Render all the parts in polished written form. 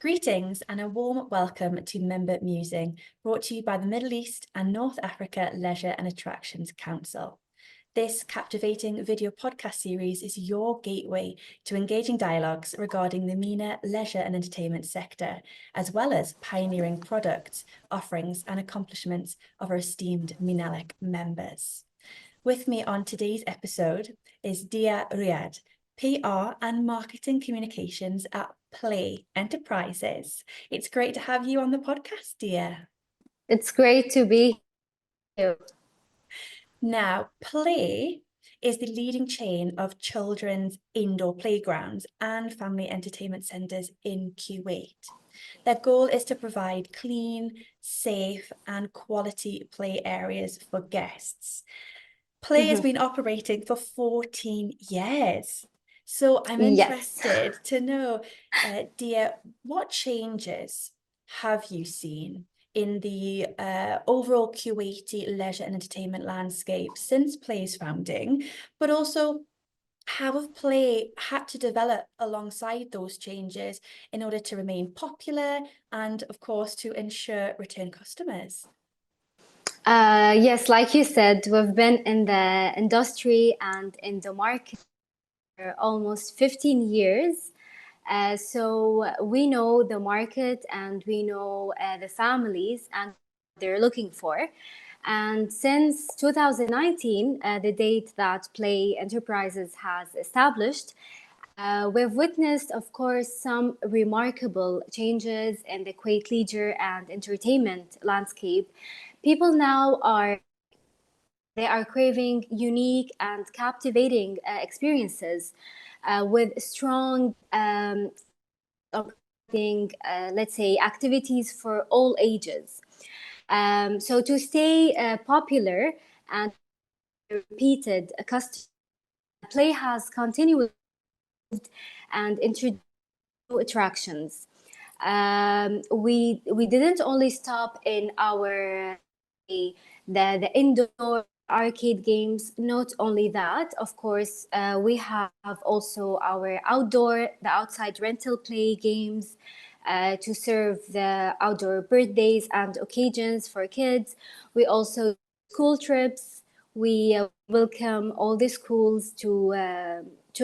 Greetings and a warm welcome to Member Musing, brought to you by the Middle East and North Africa Leisure and Attractions Council. This captivating video podcast series is your gateway to engaging dialogues regarding the MENA leisure and entertainment sector, as well as pioneering products, offerings and accomplishments of our esteemed Menalac members. With me on today's episode is Diyaa Reyad, PR and Marketing Communications at Play Enterprises. It's great to have you on the podcast, Diyaa. It's great to be here. Now, Play is the leading chain of children's indoor playgrounds and family entertainment centres in Kuwait. Their goal is to provide clean, safe and quality play areas for guests. Play has been operating for 14 years. So I'm interested to know, Diyaa, what changes have you seen in the overall Kuwaiti leisure and entertainment landscape since Play's founding, but also how have Play had to develop alongside those changes in order to remain popular and, of course, to ensure return customers? Yes, like you said, we've been in the industry and in the market for almost 15 years. So we know the market and we know the families and what they're looking for. And since 2019, the date that Play Enterprises has established, we've witnessed, of course, some remarkable changes in the Kuwait leisure and entertainment landscape. People now are craving unique and captivating experiences with strong, let's say, activities for all ages. So to stay popular and repeated, Play has continued and introduced new attractions. We didn't only stop in our the indoor arcade games. Not only that, of course, we have also our the outside rental play games to serve the outdoor birthdays and occasions for kids. We also do school trips. We welcome all the schools to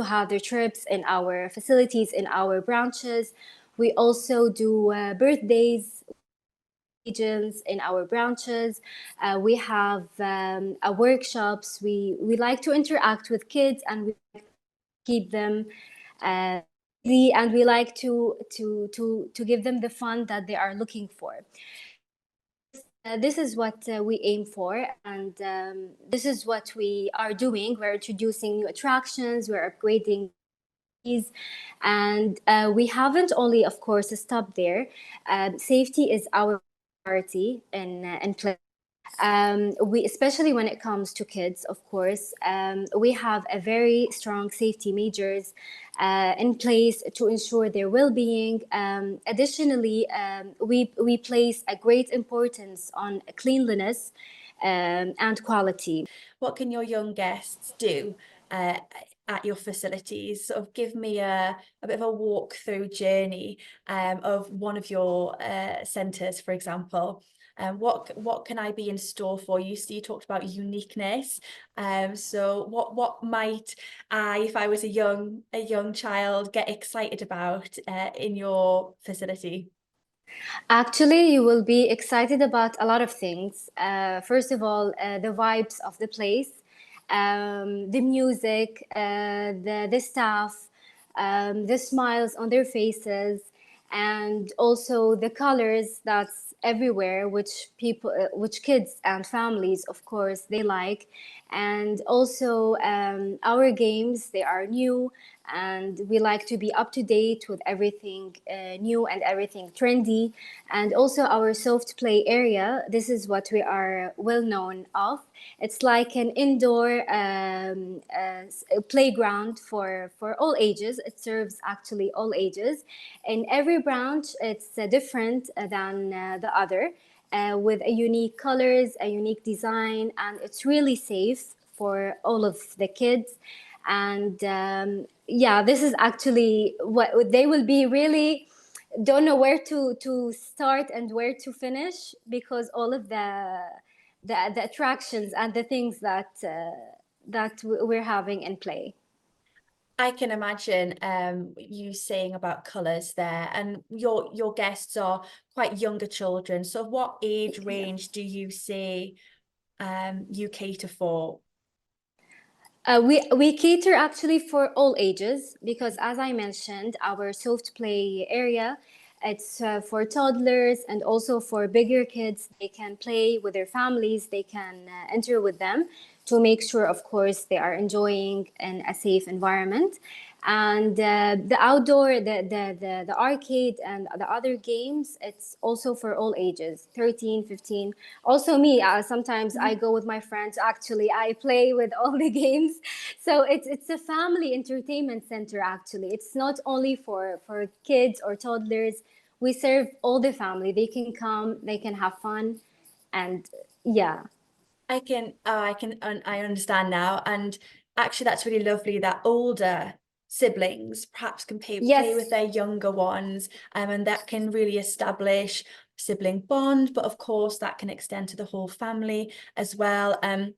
have their trips in our facilities, in our branches. We also do birthdays in our branches. We have workshops. We like to interact with kids and we keep them and we like to give them the fun that they are looking for. This is what we aim for, and this is what we are doing. We're introducing new attractions, we're upgrading these, and we haven't only, of course, stopped there. Safety is our priority in Play. We, especially when it comes to kids, of course, we have a very strong safety measures in place to ensure their well-being. Additionally, we place a great importance on cleanliness and quality. What can your young guests do at your facilities? Sort of give me a bit of a walk-through journey of one of your centres, for example. What can I be in store for you? So you talked about uniqueness. So what might I, if I was a young child, get excited about in your facility? Actually, you will be excited about a lot of things. First of all, the vibes of the place, the music, the staff, the smiles on their faces, and also the colors that's everywhere, which kids and families, of course, they like. And also our games, they are new, and we like to be up to date with everything new and everything trendy. And also our soft play area, this is what we are well known of. It's like an indoor playground for all ages. It serves actually all ages. In every branch, it's different than the other, with a unique colors, a unique design, and it's really safe for all of the kids. And yeah, this is actually what they will be really don't know where to start and where to finish, because all of the attractions and the things that we're having in play. I can imagine you saying about colours there, and your guests are quite younger children. So what age Yeah. range do you say you cater for? We cater actually for all ages, because as I mentioned, our soft play area, it's for toddlers and also for bigger kids. They can play with their families, they can enter with them to make sure, of course, they are enjoying in a safe environment. And the outdoor, the arcade and the other games, it's also for all ages, 13, 15. Also me, sometimes I go with my friends. Actually, I play with all the games. So it's a family entertainment center. Actually, it's not only for kids or toddlers. We serve all the family. They can come, they can have fun, and yeah. I understand now. And actually, that's really lovely that older siblings perhaps can play with Yes, their younger ones, and that can really establish sibling bond. But of course, that can extend to the whole family as well. And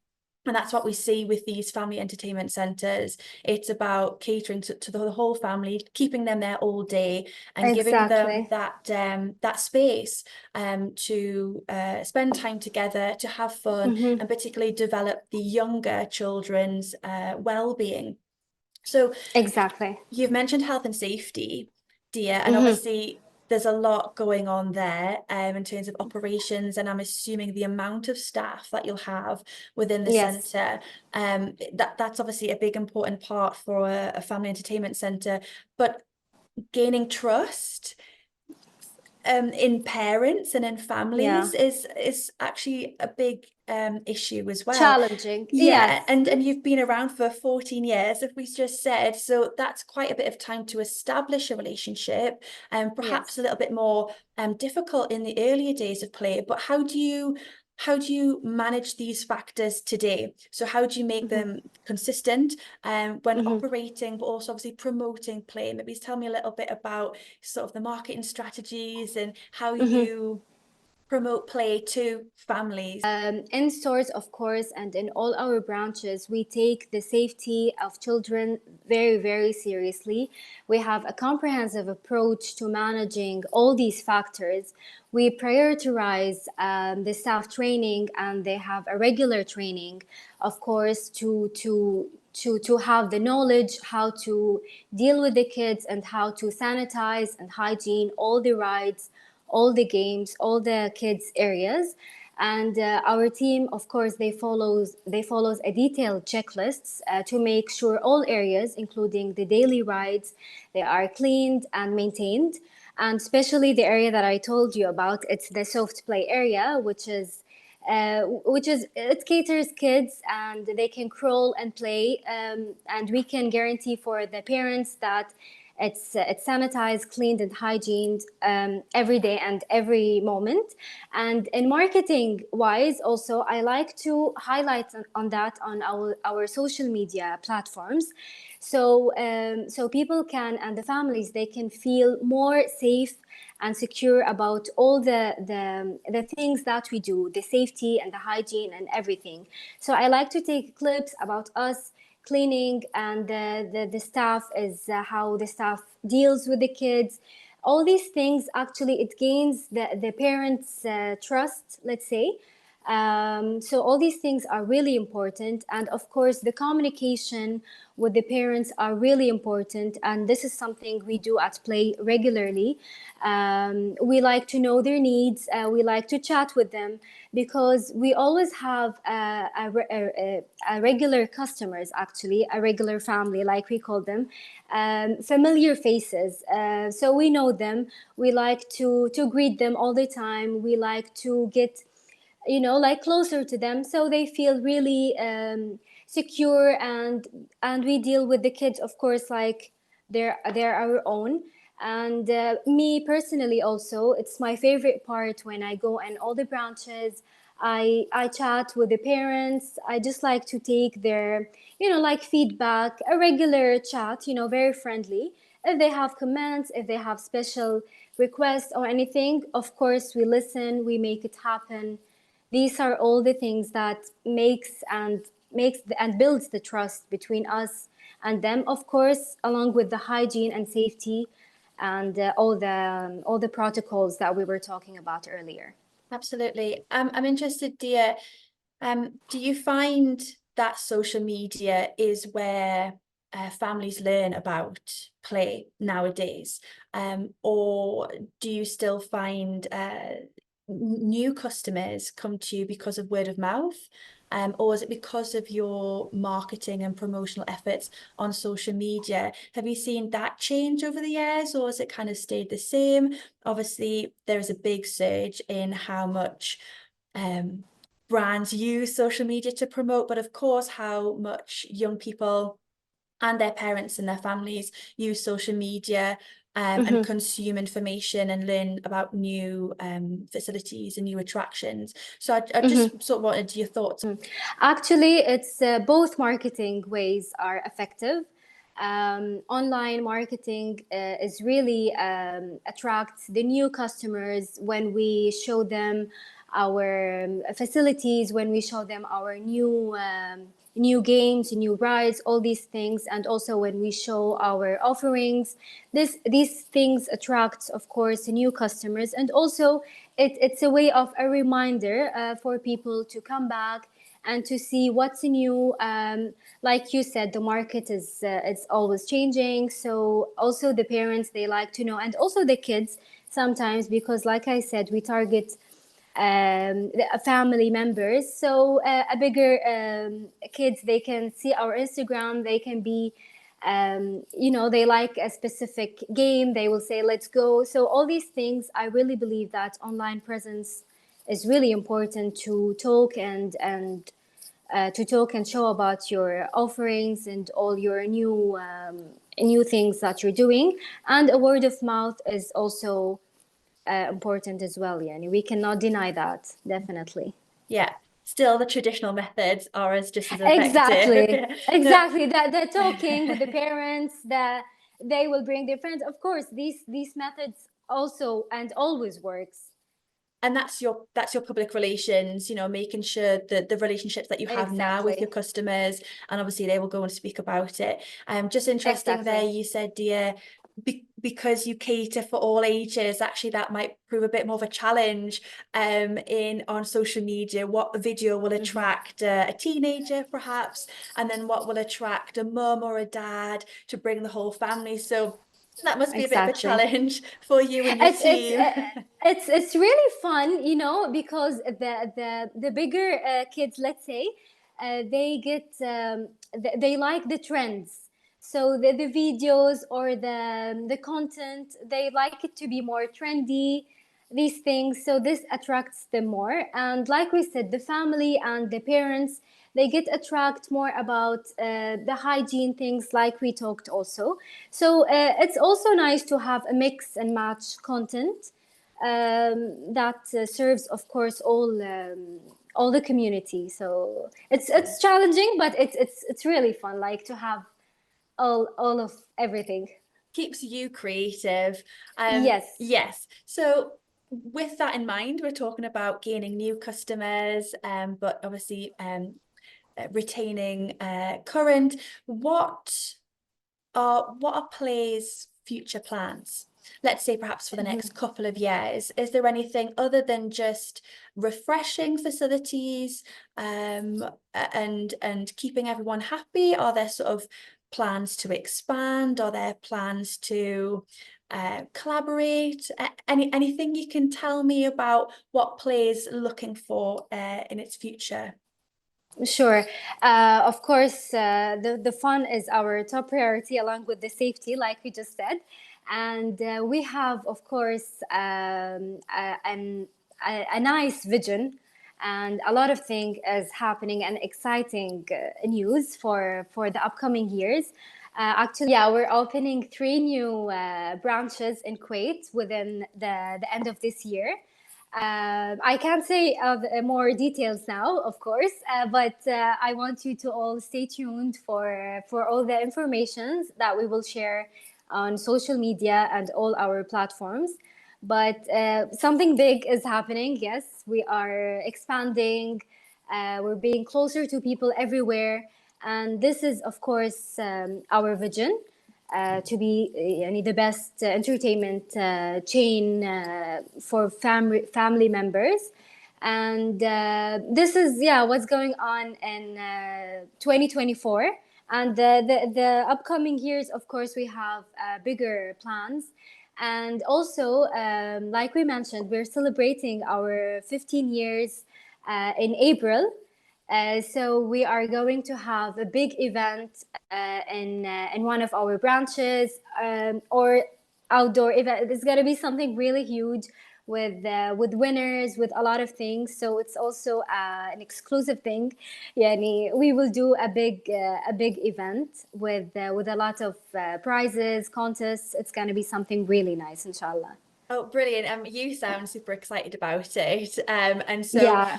that's what we see with these family entertainment centres. It's about catering to the whole family, keeping them there all day, and giving them exactly. that space to spend time together, to have fun, and particularly develop the younger children's well-being. So Exactly. you've mentioned health and safety, Diyaa, and obviously there's a lot going on there in terms of operations, and I'm assuming the amount of staff that you'll have within the Yes. centre, that's obviously a big important part for a family entertainment centre, but gaining trust in parents and in Yeah. families is actually a big issue as well. Challenging. Yeah, Yes. and you've been around for 14 years, if we just said, so that's quite a bit of time to establish a relationship, and perhaps a Yes. little bit more difficult in the earlier days of play. But how do you manage these factors today? So how do you make them consistent when operating, but also obviously promoting play? Maybe tell me a little bit about sort of the marketing strategies and how you promote play to families. In stores, of course, and in all our branches, we take the safety of children very, very seriously. We have a comprehensive approach to managing all these factors. We prioritize the staff training, and they have a regular training, of course, to have the knowledge how to deal with the kids and how to sanitize and hygiene all the rides, all the games, all the kids areas. And our team, of course, they follows a detailed checklists to make sure all areas, including the daily rides, they are cleaned and maintained. And especially the area that I told you about, it's the soft play area, which is it caters kids and they can crawl and play, and we can guarantee for the parents that it's sanitized, cleaned, and hygiened every day and every moment. And in marketing wise, also I like to highlight on that on our social media platforms, so people can, and the families, they can feel more safe and secure about all the things that we do, the safety and the hygiene and everything. So I like to take clips about us cleaning, and the staff is how the staff deals with the kids. All these things, actually it gains the parents trust, let's say. So all these things are really important, and of course the communication with the parents are really important, and this is something we do at Play regularly. We like to know their needs, we like to chat with them, because we always have a regular customers, actually a regular family, like we call them, familiar faces. So we know them, we like to greet them all the time, we like to get, like, closer to them, so they feel really secure. And we deal with the kids, of course, like they're our own. And me personally also, it's my favorite part when I go in all the branches. I chat with the parents. I just like to take their, like, feedback, a regular chat, very friendly. If they have comments, if they have special request or anything, of course, we listen, we make it happen. These are all the things that makes and builds the trust between us and them, of course, along with the hygiene and safety and all the protocols that we were talking about earlier. Absolutely. I'm interested, Dia, do you find that social media is where families learn about play nowadays? Or do you still find new customers come to you because of word of mouth? Or is it because of your marketing and promotional efforts on social media? Have you seen that change over the years, or has it kind of stayed the same? Obviously, there's a big surge in how much brands use social media to promote, but of course, how much young people and their parents and their families use social media and consume information and learn about new facilities and new attractions. So I just sort of wanted your thoughts. Actually, it's both marketing ways are effective. Online marketing is really attracts the new customers when we show them our facilities, when we show them our new games, new rides, all these things, and also when we show our offerings. These things attract, of course, new customers, and also it's a way of a reminder for people to come back and to see what's new. Like you said, the market is it's always changing. So also the parents, they like to know, and also the kids sometimes, because like I said, we target family members. So a bigger kids, they can see our Instagram, they can be they like a specific game, they will say let's go. So all these things, I really believe that online presence is really important to talk and show about your offerings and all your new things that you're doing. And a word of mouth is also important as well. Yani we cannot deny that, definitely. Yeah, still the traditional methods are as just as effective. Exactly, No, exactly. That the talking with the parents, that they will bring their friends. Of course, these methods also and always works. and that's your public relations, making sure that the relationships that you have now with Exactly, your customers, and obviously they will go and speak about it. Just interesting there, exactly. you said, dear, because you cater for all ages, actually that might prove a bit more of a challenge in on social media. What video will attract a teenager perhaps, and then what will attract a mum or a dad to bring the whole family. So that must be a bit of a Exactly. challenge for you and your It's it's team. uh, it's really fun, because the bigger kids, let's say, they get they like the trends. So the videos or the content, they like it to be more trendy, these things. So this attracts them more. And like we said, the family and the parents, they get attract more about the hygiene things, like we talked also. So it's also nice to have a mix and match content that serves, of course, all the community. So it's challenging, but it's really fun, like to have all of everything. Keeps you creative. Yes. Yes. So with that in mind, we're talking about gaining new customers, but obviously retaining current. What are Play's future plans? Let's say perhaps for the next couple of years. Is there anything other than just refreshing facilities and keeping everyone happy? Are there sort of plans to expand? Are there plans to collaborate? Anything you can tell me about what Play's looking for in its future? Sure. Of course, the fun is our top priority, along with the safety, like we just said. And we have, of course, a nice vision, and a lot of things is happening, and exciting news for the upcoming years. Actually, yeah, we're opening 3 new branches in Kuwait within the end of this year. I can't say more details now, of course, but I want you to all stay tuned for all the informations that we will share on social media and all our platforms. but something big is happening. Yes, we are expanding. We're being closer to people everywhere, and this is, of course, our vision. To be the best entertainment chain for family members, and this is what's going on in 2024, and the upcoming years. Of course, we have bigger plans, and also like we mentioned, we're celebrating our 15 years in April. So we are going to have a big event in one of our branches, or outdoor event. It's going to be something really huge with winners, with a lot of things. So it's also an exclusive thing. Yani, we will do a big event with a lot of prizes, contests. It's going to be something really nice, inshallah. Oh, brilliant. You sound super excited about it. And so Yeah,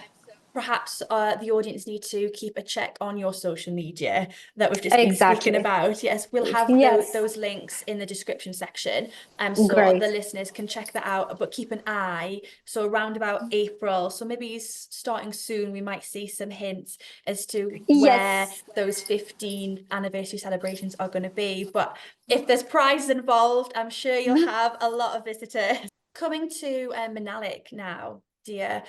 perhaps the audience need to keep a check on your social media that we've just been speaking exactly. about. Yes, we'll have Yes, those links in the description section, so the great. listeners can check that out. But keep an eye. So around about April, so maybe starting soon, we might see some hints as to where Yes. those 15 anniversary celebrations are going to be. But if there's prizes involved, I'm sure you'll have a lot of visitors. Coming to Menalac now, dear.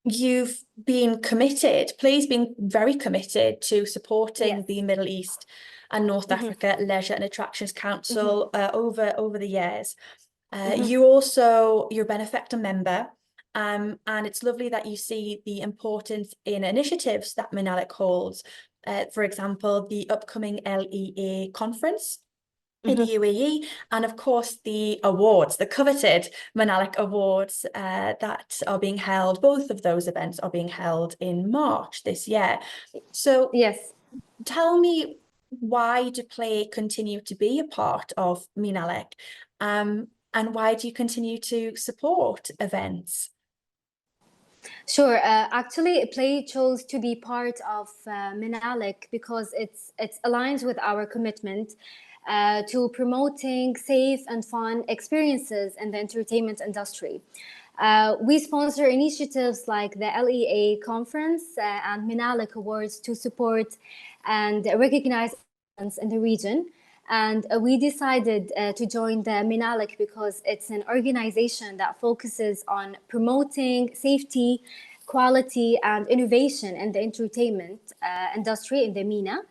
You've been committed, Play's been very committed to supporting Yes. the Middle East and North Africa Leisure and Attractions Council over the years. You're a benefactor member, and it's lovely that you see the importance in initiatives that Menalac holds. For example, the upcoming LEA conference in the UAE, and of course the awards, the coveted Menalac Awards that are being held. Both of those events are being held in March this year. So Yes. tell me, why do Play continue to be a part of Menalac, and why do you continue to support events? Sure. Actually, Play chose to be part of Menalic because it's aligns with our commitment to promoting safe and fun experiences in the entertainment industry. We sponsor initiatives like the LEA conference and Menalic Awards to support and recognize excellence in the region. And we decided to join the Menalic because it's an organization that focuses on promoting safety, quality, and innovation in the entertainment industry in the MENA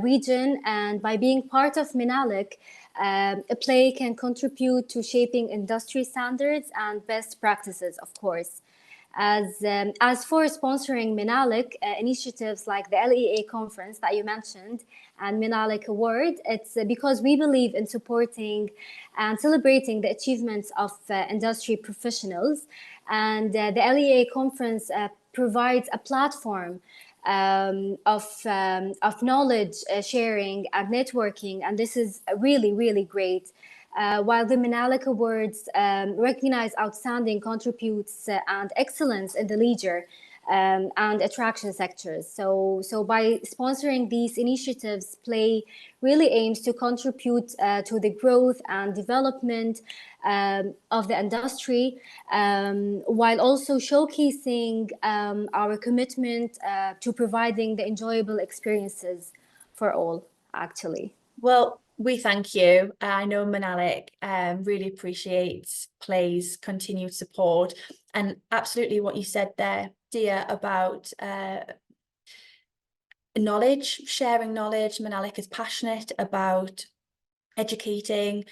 region. And by being part of Menalic, a Play can contribute to shaping industry standards and best practices, of course. As for sponsoring Menalic initiatives like the LEA conference that you mentioned and Menalic Award, it's because we believe in supporting and celebrating the achievements of industry professionals. And the LEA conference provides a platform of knowledge sharing and networking, and this is really, really great. While the Menalic Awards recognize outstanding contributes and excellence in the leisure and attraction sectors. So by sponsoring these initiatives, Play really aims to contribute to the growth and development of the industry, while also showcasing our commitment to providing the enjoyable experiences for all, actually. Well, we thank you. I know Menalic really appreciates Play's continued support, and absolutely what you said there, Diyaa, about knowledge, sharing knowledge. Menalic is passionate about educating,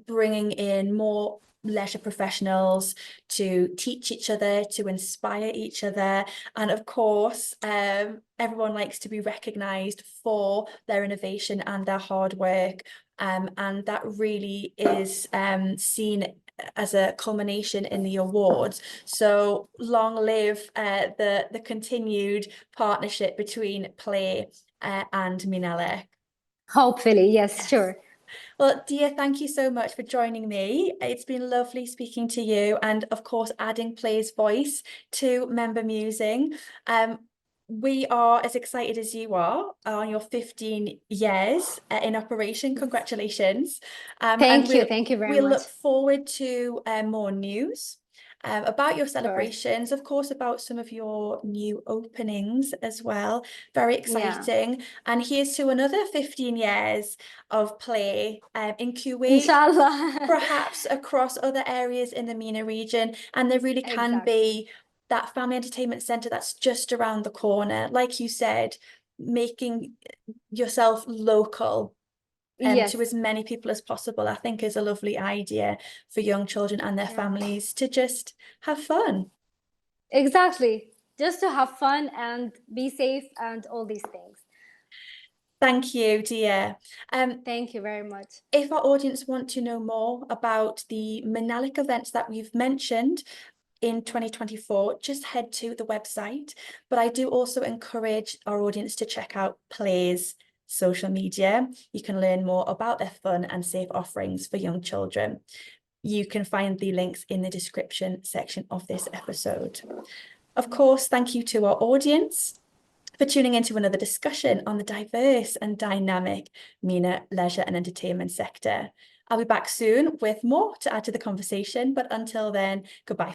bringing in more leisure professionals to teach each other, to inspire each other. And of course, everyone likes to be recognised for their innovation and their hard work. And that really is seen as a culmination in the awards. So long live the continued partnership between Play and Menalac. Hopefully, yes, Yes. sure. Well, Diyaa, thank you so much for joining me. It's been lovely speaking to you, and of course, adding Play's voice to Member Musing. Um, we are as excited as you are on your 15 years in operation. Congratulations. And Thank you very we'll much. look forward to more news about your Sure. celebrations, of course, about some of your new openings as well. Very Yeah. exciting. And here's to another 15 years of play in Kuwait, Inshallah. perhaps across other areas in the MENA region. And there really can Exactly. be that family entertainment centre that's just around the corner. Like you said, making yourself local to Yes. as many people as possible, I think is a lovely idea for young children and their Yeah. families to just have fun. Exactly. Just to have fun and be safe and all these things. Thank you, Diyaa. Thank you very much. If our audience want to know more about the Menalic events that we've mentioned in 2024, just head to the website. But I do also encourage our audience to check out Play's social media. You can learn more about their fun and safe offerings for young children. You can find the links in the description section of this episode. Of course, thank you to our audience for tuning into another discussion on the diverse and dynamic MENA leisure and entertainment sector. I'll be back soon with more to add to the conversation, but until then, goodbye.